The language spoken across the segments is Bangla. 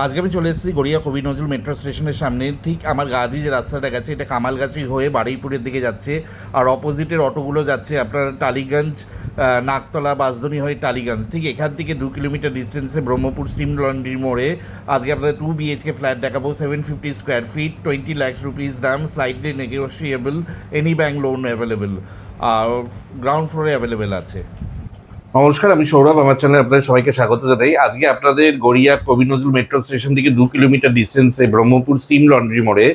আজকে আমি চলে এসেছি গড়িয়া কবি নজরুল মেট্রো স্টেশনের সামনে। ঠিক আমার গা দিয়ে যে রাস্তাটা গেছে এটা কামালগাছি হয়ে বারুইপুরের দিকে যাচ্ছে, আর অপোজিটের অটোগুলো যাচ্ছে আপনার টালিগঞ্জ, নাকতলা, বাসদনি হয়ে টালিগঞ্জ। ঠিক এখান থেকে 2 কিলোমিটার ডিস্টেন্সে ব্রহ্মপুর স্টিম লন্ড্রি মোড়ে আজকে আপনাদের 2 BHK ফ্ল্যাট দেখাবো, 750 স্কোয়ার ফিট, 20 lakhs রুপিস দাম, slightly negotiable, any bank loan available, আর গ্রাউন্ড ফ্লোরে অ্যাভেলেবেল আছে। নমস্কার, আমি সৌরভ। আমার চ্যানেলে আপনাদের সবাইকে স্বাগত জানাই। আজকে আপনাদের গড়িয়া কবি নজরুল মেট্রো স্টেশন থেকে 2 কিলোমিটার ডিস্টেন্সে ব্রহ্মপুর স্টিম লন্ড্রি মোড়ে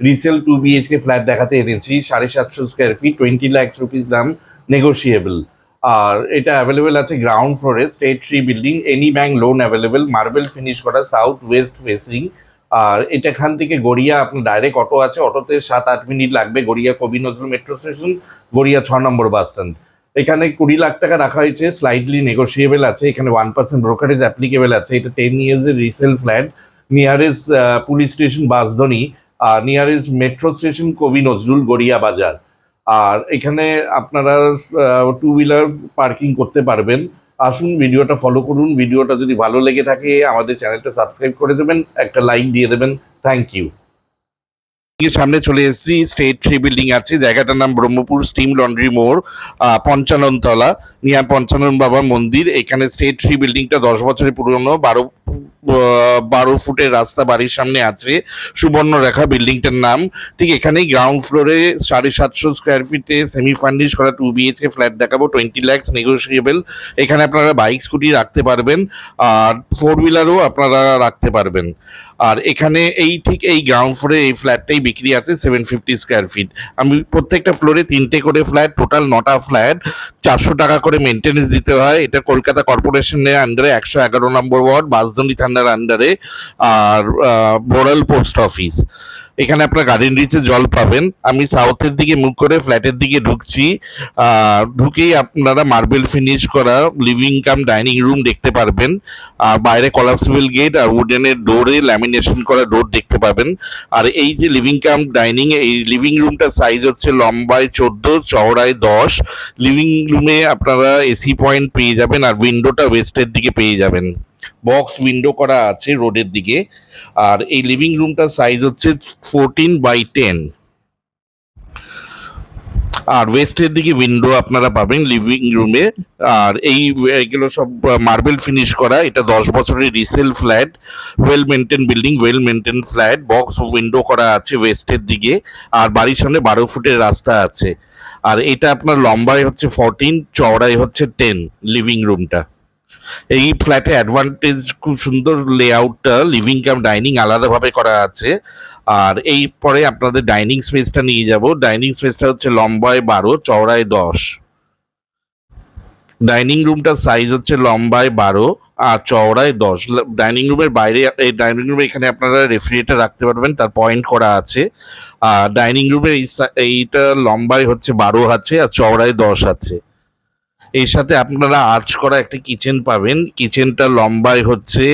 রিসেল 2 BHK ফ্ল্যাট দেখাতে এনেছি, 750 স্কোয়ার ফিট, 20 lakhs রুপিস দাম, নেগোশিয়েবল। আর এটা অ্যাভেলেবেল আছে গ্রাউন্ড ফ্লোরে, state 3 building, any bank loan available, marble finish করা, সাউথ ওয়েস্ট ফেসিং। আর এটা এখান থেকে গড়িয়া আপনার ডাইরেক্ট অটো আছে, অটোতে 7-8 মিনিট লাগবে গড়িয়া কবি নজরুল মেট্রো স্টেশন, গড়িয়া 6 নম্বর বাস স্ট্যান্ড। এখানে 20 লাখ টাকা রাখা হয়েছে, স্লাইডলি নেগোশিয়েবল আছে, এখানে 1% ব্রোকারেজ অ্যাপ্লিকেবল আছে। এটা 10 ইয়ার্সের resale flat, nearest police station Bansdroni, আর nearest metro station Kavi Nazrul, Garia বাজার। আর এখানে আপনারা 2 হুইলার পার্কিং করতে পারবেন। আসুন, ভিডিওটা ফলো করুন। ভিডিওটা যদি ভালো লেগে থাকে আমাদের চ্যানেলটা সাবস্ক্রাইব করে দেবেন, একটা লাইক দিয়ে দেবেন। Thank you. সামনে চলে এসেছি, স্টেট 3 বিল্ডিং আছে, জায়গাটার নাম ব্রহ্মপুর স্টিম লন্ড্রি মোড়, পঞ্চানন তলা, নিয়া পঞ্চানন বাবা মন্দির। এখানে স্টেট 3 বিল্ডিংটা 10 বছরের পুরনো, 12 ফুটের রাস্তা বাড়ির সামনে আছে, সুবর্ণরেখা বিল্ডিংটার নাম। ঠিক এখানেই গ্রাউন্ড ফ্লোরে 750 স্কোয়ার ফিটে সেমি ফার্নিশ করা 2 BHK ফ্ল্যাট দেখাবো, 20 lakhs নেগোশিয়েবল। এখানে আপনারা বাইক স্কুটি রাখতে পারবেন, আর 4 হুইলারও আপনারা রাখতে পারবেন। আর এখানে ঠিক এই গ্রাউন্ড ফ্লোরে এই ফ্ল্যাটটাই বিক্রি আছে, 750 স্কোয়ার ফিট। আমি প্রত্যেকটা ফ্লোরে 3টে করে ফ্ল্যাট, টোটাল 9টা ফ্ল্যাট, 400 টাকা করে মেনটেন্যান্স দিতে হয়। এটা কলকাতা কর্পোরেশনের আন্ডারে, 111 নম্বর ওয়ার্ড, বাসদনি থানার আন্ডারে, আর বোরাল পোস্ট অফিস। এখানে আপনার গার্ডেন রিচে জল পাবেন। আমি সাউথের দিকে মুখ করে ফ্ল্যাটের দিকে ঢুকছি। ঢুকেই আপনারা মার্বেল ফিনিশ করা লিভিং কাম ডাইনিং রুম দেখতে পারবেন, আর বাইরে কলাপসিবল গেট আর উডেনের ডোরে ল্যামিনেশন করা ডোর দেখতে পাবেন। আর এই যে লিভিং কাম ডাইনিং, এই লিভিং রুমটার সাইজ হচ্ছে লম্বায় 14, চওড়ায় 10। লিভিং রুমে আপনারা এসি পয়েন্ট পেয়ে যাবেন, আর উইন্ডোটা ওয়েস্টের দিকে পেয়ে যাবেন, বক্স উইন্ডো করা আছে রোডের দিকে। আর এই লিভিং রুমটার সাইজ হচ্ছে 14x10, আর ওয়েস্টের দিকে উইন্ডো আপনারা পাবেন লিভিং রুমে। আর এইগুলো সব মার্বেল ফিনিশ করা। এটা 10 বছরের resale flat, well maintain building, well maintain flat, box window করা আছে ওয়েস্টের দিকে, আর বাড়ির সামনে 12 ফুটের রাস্তা আছে। আর এটা আপনার লম্বায় হচ্ছে 14, চওড়ায় হচ্ছে 10 লিভিং রুমটা। এই ফ্ল্যাটে অ্যাডভান্টেজ, খুব সুন্দর লেআউটটা, লিভিং কাম ডাইনিং আলাদাভাবে করা আছে। আর এই পরে আপনাদের ডাইনিং স্পেসটা নিয়ে যাব। ডাইনিং স্পেসটা হচ্ছে লম্বায় 12, চওড়ায় 10। ডাইনিং রুমটার সাইজ হচ্ছে লম্বায় 12 আর চওড়ায় 10। ডাইনিং রুমের বাইরে, এই ডাইনিং রুমে এখানে আপনারা রেফ্রিজারেটর রাখতে পারবেন, তার পয়েন্ট করা আছে। আর ডাইনিং রুমের এইটা লম্বায় হচ্ছে 12 আছে, আর চওড়ায় 10 আছে। এর সাথে আপনারা আর্চ করা একটা কিচেন পাবেন। কিচেনটা লম্বায় হচ্ছে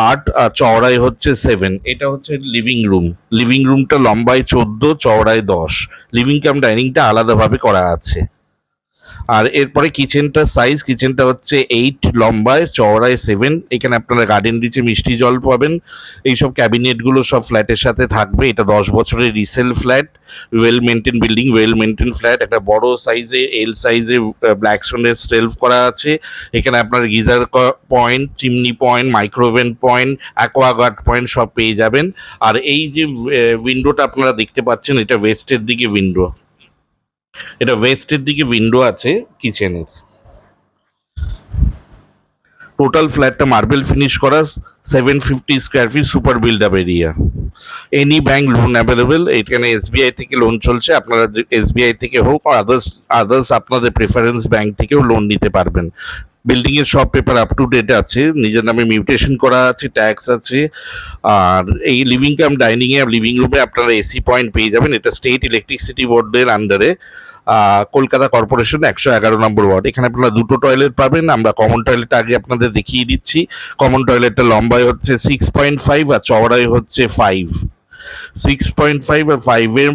8 আর চওড়ায় হচ্ছে 7। এটা হচ্ছে লিভিং রুম। লিভিং রুমটা লম্বায় 14, চওড়ায় 10। লিভিং কাম ডাইনিংটা আলাদাভাবে করা আছে। আর এরপরে কিচেনটা হচ্ছে 8 লম্বায়, চওড়ায় 7। এখানে আপনারা গার্ডেন রিচে মিষ্টি জল পাবেন। এইসব ক্যাবিনেটগুলো সব ফ্ল্যাটের সাথে থাকবে। এটা 10 বছরের resale flat, well maintain building, well maintain flat. একটা বড় সাইজে, এল সাইজে ব্ল্যাক স্টোনের সেলফ করা আছে। এখানে আপনার geyser point, chimney point, micro oven point, Aquaguard point সব পেয়ে যাবেন। আর এই যে উইন্ডোটা আপনারা দেখতে পাচ্ছেন, এটা ওয়েস্টের দিকে উইন্ডো। এটা ওয়েস্টের দিকে উইন্ডো আছে কিচেনের। টোটাল ফ্ল্যাটটা মার্বেল ফিনিশ করা, 750 square fit, super build up area, any bank loan available. এখানে SBI থেকে লোন চলছে। আপনারা SBI থেকে হোক, আদার্স আপনাদের প্রেফারেন্স ব্যাঙ্ক থেকেও লোন নিতে পারবেন। বিল্ডিং এর সব পেপার আপ টু ডেট আছে, নিজের নামে মিউটেশন করা আছে, ট্যাক্স আছে। আর এই লিভিং কাম ডাইনিং এ, লিভিং রুমে আপনারা এসি পয়েন্ট পেয়ে যাবেন। এটা স্টেট ইলেকট্রিসিটি বোর্ডের আন্ডারে, কলকাতা কর্পোরেশন, 111 নম্বর ওয়ার্ড। এখানে আপনারা 2টো টয়লেট পাবেন। আমরা কমন টয়লেটটা আগে আপনাদের দেখিয়ে দিচ্ছি। কমন টয়লেটটা লম্বায় হচ্ছে 6.5 আর চওড়ায় হচ্ছে 5। 6.5 আর 5-এর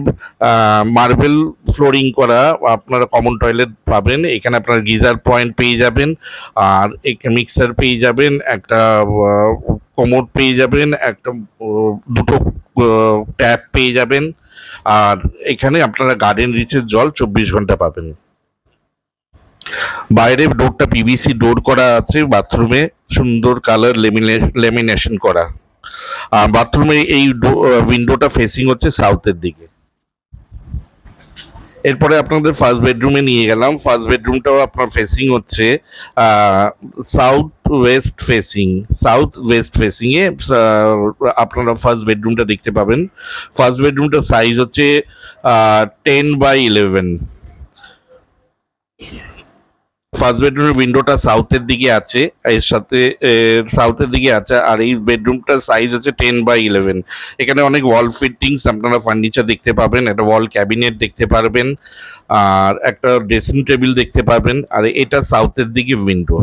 মার্বেল ফ্লোরিং করা আপনারা কমন টয়লেট পাবেন। এখানে আপনার গিজার পয়েন্ট পেয়ে যাবেন, আর মিক্সার পেয়ে যাবেন, একটা কমোড পেয়ে যাবেন, একটা দুটো ট্যাপ পেয়ে যাবেন, আর এখানে আপনারা গার্ডেন রিচের জল 24 ঘন্টা পাবেন। বাইরে ডোরটা পিভিসি ডোর করা আছে, বাথরুমে সুন্দর কালার লেমিনেশন করা। আর বাথরুমে এই উইন্ডোটা ফেসিং হচ্ছে সাউথের দিকে। এরপরে আপনাদের ফার্স্ট বেডরুমে নিয়ে গেলাম। ফার্স্ট বেডরুমটাও আপনার ফেসিং হচ্ছে সাউথ ওয়েস্ট ফেসিংয়ে আপনারা ফার্স্ট বেডরুমটা দেখতে পাবেন। ফার্স্ট বেডরুমটার সাইজ হচ্ছে 10x11। ফার্স্ট বেডরুমের উইন্ডোটা সাউথের দিকে আছে, এর সাথে সাউথের দিকে আছে, আর এই বেডরুমটার সাইজ আছে 10x11। এখানে অনেক ওয়াল ফিটিংস আপনারা ফার্নিচার দেখতে পাবেন, একটা ওয়াল ক্যাবিনেট দেখতে পারবেন, আর একটা ড্রেসিং টেবিল দেখতে পাবেন। আর এটা সাউথের দিকে উইন্ডো,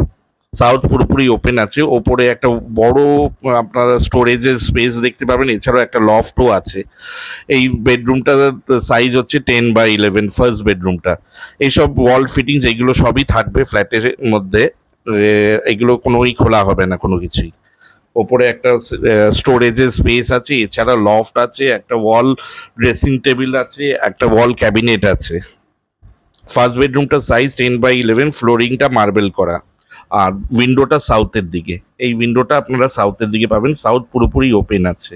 সাউথ পুরোপুরি ওপেন আছে। ওপরে একটা বড় আপনারা স্টোরেজের স্পেস দেখতে পাবেন, এছাড়াও একটা লফটও আছে। এই বেডরুমটার সাইজ হচ্ছে 10x11 ফার্স্ট বেডরুমটা। এইসব ওয়াল ফিটিংস এগুলো সবই থাকবে ফ্ল্যাটের মধ্যে, এগুলো কোনোই খোলা হবে না কোনো কিছুই। ওপরে একটা স্টোরেজের স্পেস আছে, এছাড়া লফট আছে, একটা ওয়াল ড্রেসিং টেবিল আছে, একটা ওয়াল ক্যাবিনেট আছে। ফার্স্ট বেডরুমটার সাইজ 10x11, ফ্লোরিংটা মার্বেল করা, আর উইন্ডোটা সাউথের দিকে। এই উইন্ডোটা আপনারা সাউথের দিকে পাবেন, সাউথ পুরোপুরি ওপেন আছে।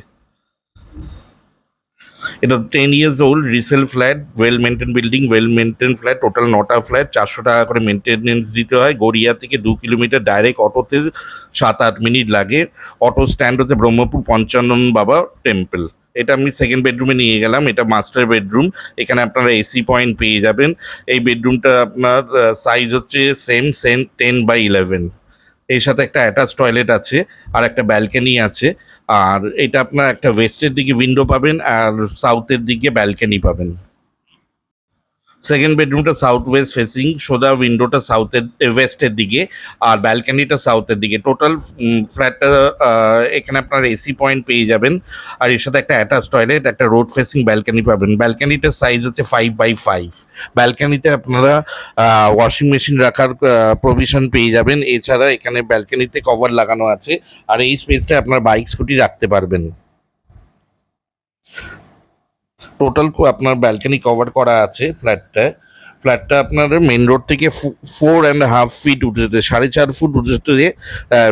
এটা 10 years old resale flat, well maintain building, well maintain flat, total 9টা ফ্ল্যাট, 400 টাকা করে মেনটেনেন্স দিতে হয়। গড়িয়া থেকে 2 কিলোমিটার, ডাইরেক্ট অটোতে 7-8 মিনিট লাগে। অটো স্ট্যান্ড হচ্ছে ব্রহ্মপুর পঞ্চানন বাবা টেম্পল। এটা আমি সেকেন্ড বেডরুমে নিয়ে গেলাম, এটা মাস্টার বেডরুম। এখানে আপনারা এসি পয়েন্ট পেয়ে যাবেন। এই বেডরুমটা আপনার সাইজ হচ্ছে সেম 10x11। এর সাথে একটা অ্যাটাচ টয়লেট আছে, আর একটা ব্যালকনি আছে। আর এটা আপনার একটা ওয়েস্টের দিকে উইন্ডো পাবেন, আর সাউথের দিকে ব্যালকনি পাবেন। সেকেন্ড বেডরুমটা সাউথ ওয়েস্ট ফেসিং, সোজা উইন্ডোটা সাউথের ওয়েস্টের দিকে, আর ব্যালকনিটা সাউথের দিকে। টোটাল ফ্ল্যাটটা এখানে আপনার এসি পয়েন্ট পেয়ে যাবেন, আর এর সাথে একটা অ্যাটাচ টয়লেট, একটা রোড ফেসিং ব্যালকনি পাবেন। ব্যালকনিটার সাইজ হচ্ছে 5x5। ব্যালকনিতে আপনারা ওয়াশিং মেশিন রাখার প্রভিশন পেয়ে যাবেন। এছাড়া এখানে ব্যালকনিতে কভার লাগানো আছে, আর এই স্পেসটা আপনার বাইক স্কুটি রাখতে পারবেন। টোটাল আপনার ব্যালকনি কভার করা আছে ফ্ল্যাটটা আপনার মেন রোড থেকে 4.5 ফিট উঁচুতে, 4.5 ফুট উঁচুতে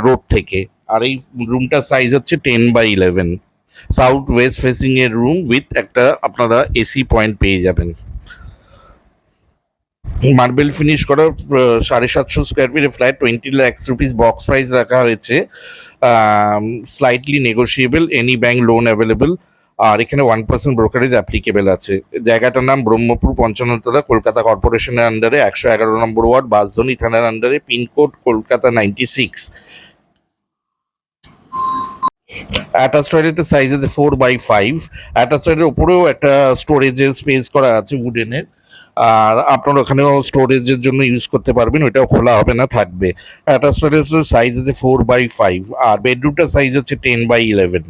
রোড থেকে। আর এই রুমটার সাইজ হচ্ছে 10x11, সাউথ ওয়েস্ট ফেসিং এর রুম উইথ একটা আপনারা এসি পয়েন্ট পেয়ে যাবেন। মার্বেল ফিনিশ করা 750 স্কোয়ার ফিটের flat, 20 lakhs rupees box price রাখা হয়েছে, slightly negotiable, any bank loan available. আর এখানে 1% ব্রোকারেজ অ্যাপ্লিকেবল আছে। জায়গাটার নাম ব্রহ্মপুর পঞ্চান্নতলা, কলকাতা কর্পোরেশনের আন্ডারে, 111 নম্বর ওয়ার্ড, বাঁশদ্রোণী থানার আন্ডারে, পিনকোড কলকাতা 96। অ্যাটাচ টয়লেটের সাইজ আছে 4x5। অ্যাটাচ টয়লেটের উপরেও একটা স্টোরেজের স্পেস করা আছে উডেনের, আর আপনারা ওখানেও স্টোরেজের জন্য ইউজ করতে পারবেন, ওইটাও খোলা হবে না, থাকবে। অ্যাটাচ টয়লেটের সাইজ আছে 4x5, আর বেডরুমটার সাইজ হচ্ছে 10x11।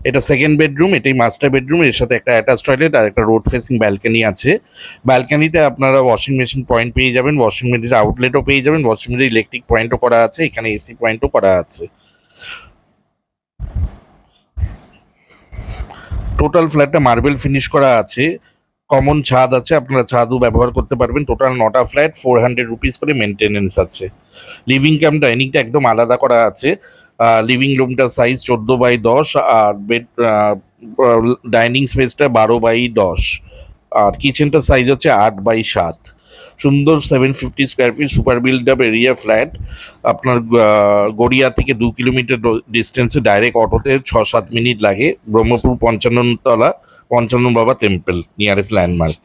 এটা সেকেন্ড বেডরুম, এটাই মাস্টার বেডরুম। এর সাথে একটা অ্যাটাচ টয়লেট আর একটা রোড ফেসিং ব্যালকনি আছে। ব্যালকনিতে আপনারা ওয়াশিং মেশিন পয়েন্ট পেয়ে যাবেন, ওয়াশিং মেশিন আউটলেটও পেয়ে যাবেন, ওয়াশিং মেশিন ইলেকট্রিক পয়েন্টও করা আছে, এখানে এসি পয়েন্টও করা আছে। টোটাল ফ্ল্যাটটা মার্বেল ফিনিশ করা আছে, কমন ছাদ আছে, আপনারা ছাদও ব্যবহার করতে পারবেন। টোটাল 9টা ফ্ল্যাট, 400 রুপিস করে মেনটেনেন্স আছে। লিভিং কাম ডাইনিংটা একদম আলাদা করা আছে। লিভিং রুমটার সাইজ 14x10, আর বেড ডাইনিং স্পেসটা 12x10, আর কিচেনটার সাইজ হচ্ছে 8x7। সুন্দর 750 square fit super build up area flat. আপনার গড়িয়া থেকে 2 কিলোমিটার ডিস্টেন্সে, ডাইরেক্ট অটোতে 6-7 মিনিট লাগে। ব্রহ্মপুর পঞ্চাননতলা, পঞ্চানন বাবা টেম্পল নিয়ারেস্ট ল্যান্ডমার্ক।